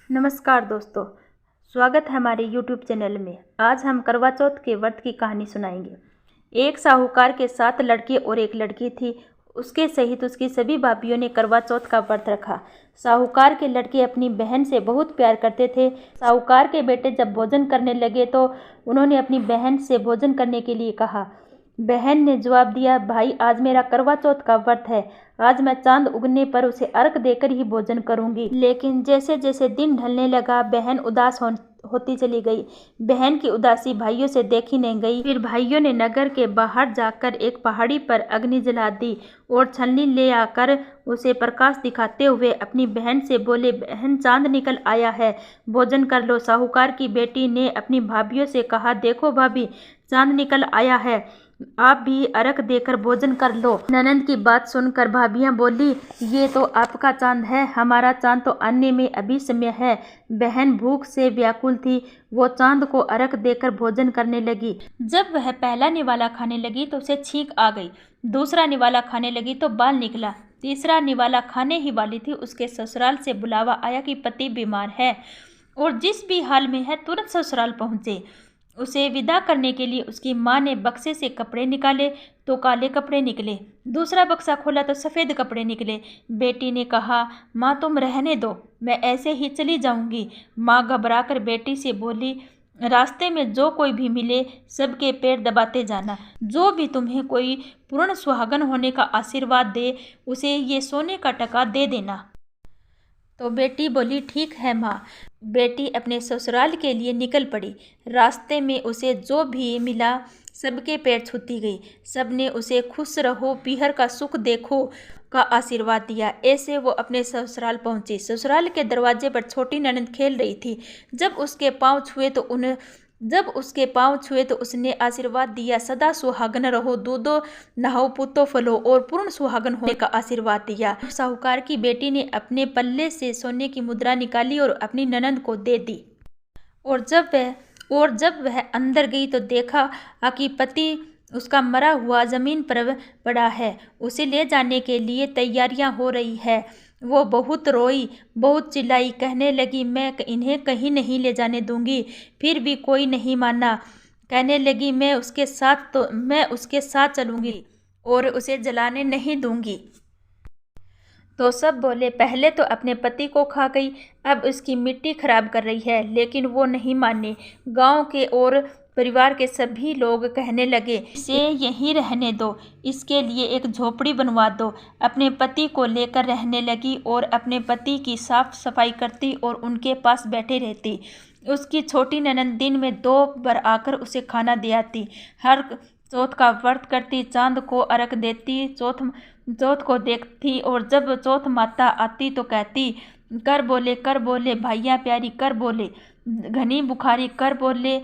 नमस्कार दोस्तों, स्वागत है हमारे YouTube चैनल में। आज हम करवा चौथ के व्रत की कहानी सुनाएंगे। एक साहूकार के 7 लड़के और एक लड़की थी। उसके सहित उसकी सभी भाभियों ने करवा चौथ का व्रत रखा। साहूकार के लड़के अपनी बहन से बहुत प्यार करते थे। साहूकार के बेटे जब भोजन करने लगे तो उन्होंने अपनी बहन से भोजन करने के लिए कहा। बहन ने जवाब दिया, भाई आज मेरा करवा चौथ का व्रत है। आज मैं चांद उगने पर उसे अर्घ देकर ही भोजन करूंगी। लेकिन जैसे जैसे दिन ढलने लगा बहन उदास होती चली गई। बहन की उदासी भाइयों से देखी नहीं गई। फिर भाइयों ने नगर के बाहर जाकर एक पहाड़ी पर अग्नि जला दी और छलनी ले आकर उसे प्रकाश दिखाते हुए अपनी बहन से बोले, बहन चांद निकल आया है, भोजन कर लो। साहूकार की बेटी ने अपनी भाभियों से कहा, देखो भाभी, चांद निकल आया है, आप भी अर्घ देकर भोजन कर लो। ननंद की बात सुनकर भाभियां बोली, ये तो आपका चांद है, हमारा चांद तो आने में अभी समय है। बहन भूख से व्याकुल थी। वो चांद को अर्घ देकर भोजन करने लगी। जब वह पहला निवाला खाने लगी तो उसे छींक आ गई। दूसरा निवाला खाने लगी तो बाल निकला। तीसरा निवाला खाने ही वाली थी, उसके ससुराल से बुलावा आया कि पति बीमार है और जिस भी हाल में है तुरंत ससुराल पहुंचे। उसे विदा करने के लिए उसकी माँ ने बक्से से कपड़े निकाले तो काले कपड़े निकले। दूसरा बक्सा खोला तो सफ़ेद कपड़े निकले। बेटी ने कहा, माँ तुम रहने दो, मैं ऐसे ही चली जाऊंगी। माँ घबराकर बेटी से बोली, रास्ते में जो कोई भी मिले सबके पैर दबाते जाना। जो भी तुम्हें कोई पूर्ण सुहागन होने का आशीर्वाद दे उसे ये सोने का टका दे देना। तो बेटी बोली, ठीक है माँ। बेटी अपने ससुराल के लिए निकल पड़ी। रास्ते में उसे जो भी मिला सबके पैर छूती गई। सबने उसे खुश रहो, पीहर का सुख देखो का आशीर्वाद दिया। ऐसे वो अपने ससुराल पहुंची। ससुराल के दरवाजे पर छोटी ननद खेल रही थी। जब उसके पाँव छुए तो उसने आशीर्वाद दिया, सदा सुहागन रहो, दूधो नहाओ, पुतो फलो और पूर्ण सुहागन होने का आशीर्वाद दिया। साहूकार की बेटी ने अपने पल्ले से सोने की मुद्रा निकाली और अपनी ननंद को दे दी। और जब वह अंदर गई तो देखा कि पति उसका मरा हुआ जमीन पर पड़ा है। उसे ले जाने के लिए तैयारियां हो रही है। वो बहुत रोई, बहुत चिल्लाई, कहने लगी, मैं इन्हें कहीं नहीं ले जाने दूंगी। फिर भी कोई नहीं माना। कहने लगी, मैं उसके साथ चलूंगी और उसे जलाने नहीं दूंगी। तो सब बोले, पहले तो अपने पति को खा गई, अब उसकी मिट्टी खराब कर रही है। लेकिन वो नहीं माने। गांव के और परिवार के सभी लोग कहने लगे, इसे यहीं रहने दो, इसके लिए एक झोपड़ी बनवा दो। अपने पति को लेकर रहने लगी और अपने पति की साफ सफाई करती और उनके पास बैठे रहती। उसकी छोटी ननद दिन में 2 बार आकर उसे खाना दे आती। हर चौथ का व्रत करती, चांद को अर्घ देती, चौथ को देखती और जब चौथ माता आती तो कहती, कर बोले भैया प्यारी, कर बोले घनी बुखारी, कर बोले।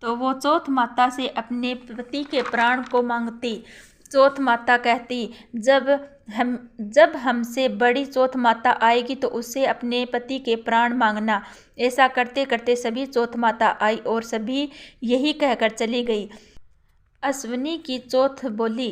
तो वो चौथ माता से अपने पति के प्राण को मांगती। चौथ माता कहती, जब हमसे बड़ी चौथ माता आएगी तो उससे अपने पति के प्राण मांगना। ऐसा करते करते सभी चौथ माता आई और सभी यही कहकर चली गई। अश्विनी की चौथ बोली,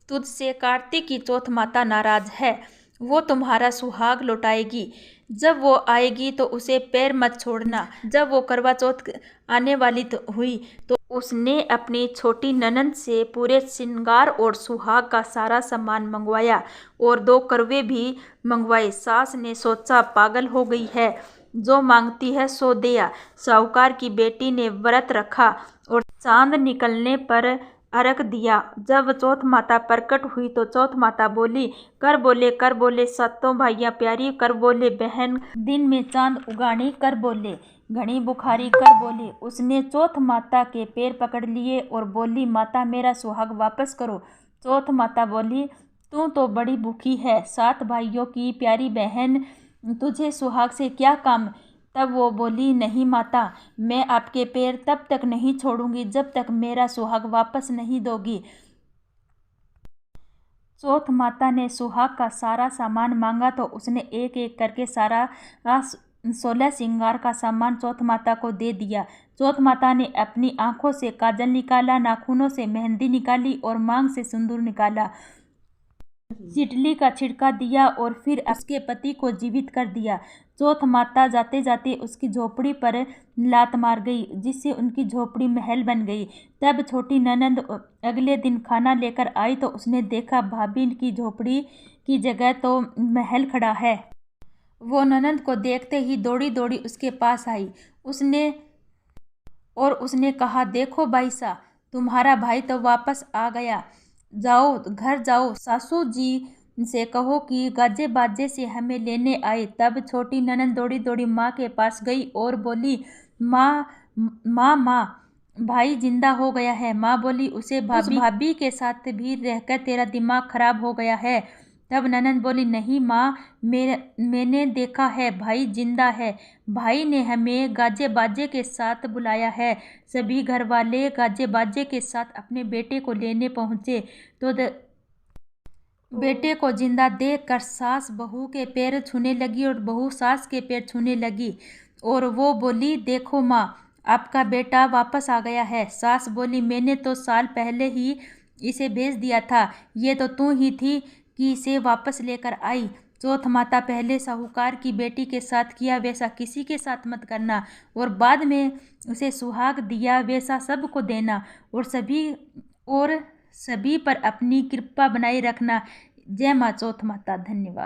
तुझसे कार्तिक की चौथ माता नाराज है, वो तुम्हारा सुहाग लौटाएगी। जब वो आएगी तो उसे पैर मत छोड़ना। जब वो करवा चौथ आने वाली हुई तो उसने अपनी छोटी ननंद से पूरे श्रृंगार और सुहाग का सारा सामान मंगवाया और 2 करवे भी मंगवाए। सास ने सोचा, पागल हो गई है, जो मांगती है सो दिया। साहूकार की बेटी ने व्रत रखा और चांद निकलने पर अर्घ दिया। जब चौथ माता प्रकट हुई तो चौथ माता बोली, कर बोले सातों भैया प्यारी, कर बोले बहन दिन में चांद उगानी, कर बोले घनी बुखारी, कर बोले। उसने चौथ माता के पैर पकड़ लिए और बोली, माता मेरा सुहाग वापस करो। चौथ माता बोली, तू तो बड़ी भूखी है, 7 भाइयों की प्यारी बहन, तुझे सुहाग से क्या काम। तब वो बोली, नहीं माता, मैं आपके पैर तब तक नहीं छोड़ूंगी जब तक मेरा सुहाग वापस नहीं दोगी। चौथ माता ने सुहाग का सारा सामान मांगा तो उसने एक एक करके सारा 16 श्रृंगार का सामान चौथ माता को दे दिया। चौथ माता ने अपनी आंखों से काजल निकाला, नाखूनों से मेहंदी निकाली और मांग से सिंदूर निकाला। चिटली का छिड़का दिया और फिर उसके पति को जीवित कर दिया। चौथ माता जाते जाते उसकी झोपड़ी पर लात मार गई, जिससे उनकी झोपड़ी महल बन गई। तब छोटी ननंद अगले दिन खाना लेकर आई तो उसने देखा भाभी की झोपड़ी की जगह तो महल खड़ा है। वो ननंद को देखते ही दौड़ी दौड़ी उसके पास आई। उसने कहा, देखो भाई साहब, तुम्हारा भाई तो वापस आ गया। जाओ घर जाओ, सासू जी से कहो कि गाजे बाजे से हमें लेने आए। तब छोटी ननंद दौड़ी दौड़ी माँ के पास गई और बोली, माँ माँ माँ, भाई जिंदा हो गया है। माँ बोली, उस भाभी के साथ भी रहकर तेरा दिमाग खराब हो गया है। तब ननंद बोली, नहीं माँ, मैंने देखा है, भाई जिंदा है। भाई ने हमें गाजे बाजे के साथ बुलाया है। सभी घर वाले गाजे बाजे के साथ अपने बेटे को लेने पहुंचे तो बेटे को जिंदा देखकर सास बहू के पैर छूने लगी और बहू सास के पैर छूने लगी और वो बोली, देखो माँ, आपका बेटा वापस आ गया है। सास बोली, मैंने तो साल पहले ही इसे भेज दिया था। ये तो तू ही थी कि इसे वापस लेकर आई। चौथ माता, पहले साहूकार की बेटी के साथ किया वैसा किसी के साथ मत करना और बाद में उसे सुहाग दिया वैसा सबको देना और सभी पर अपनी कृपा बनाए रखना। जय माँ चौथ माता। धन्यवाद।